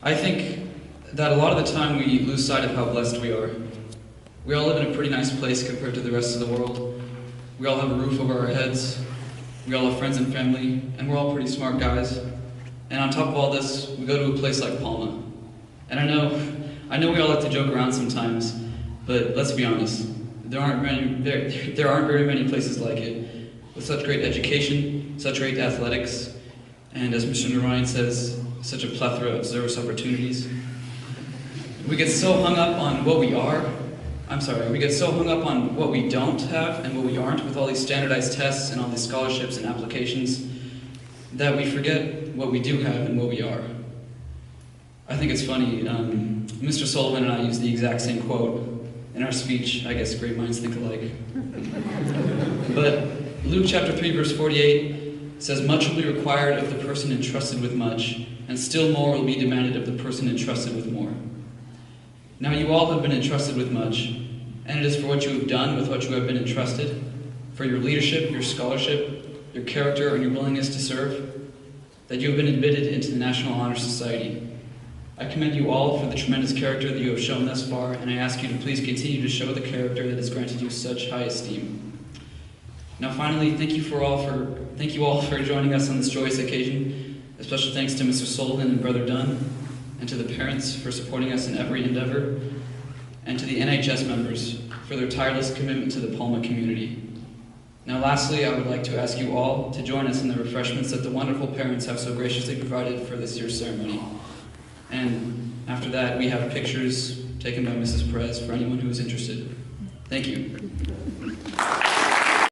I think that a lot of the time we lose sight of how blessed we are. We all live in a pretty nice place compared to the rest of the world. We all have a roof over our heads. We all have friends and family, and we're all pretty smart guys. And on top of all this, we go to a place like Palma. And I know we all like to joke around sometimes, but let's be honest, there aren't very many places like it, with such great education, such great athletics, and as Mr. Narayan says, such a plethora of service opportunities. We get so hung up on what we get so hung up on what we don't have and what we aren't with all these standardized tests and all these scholarships and applications that we forget what we do have and what we are. I think it's funny, Mr. Sullivan and I use the exact same quote in our speech. I guess great minds think alike. But Luke chapter 3 verse 48 says, "Much will be required of the person entrusted with much, and still more will be demanded of the person entrusted with more." Now you all have been entrusted with much, and it is for what you have done with what you have been entrusted, for your leadership, your scholarship, your character, and your willingness to serve, that you have been admitted into the National Honor Society. I commend you all for the tremendous character that you have shown thus far, and I ask you to please continue to show the character that has granted you such high esteem. Now finally, thank you all for joining us on this joyous occasion. A special thanks to Mr. Sullivan and Brother Dunn, and to the parents for supporting us in every endeavor, and to the NHS members for their tireless commitment to the Palma community. Now lastly, I would like to ask you all to join us in the refreshments that the wonderful parents have so graciously provided for this year's ceremony. And after that, we have pictures taken by Mrs. Perez for anyone who is interested. Thank you.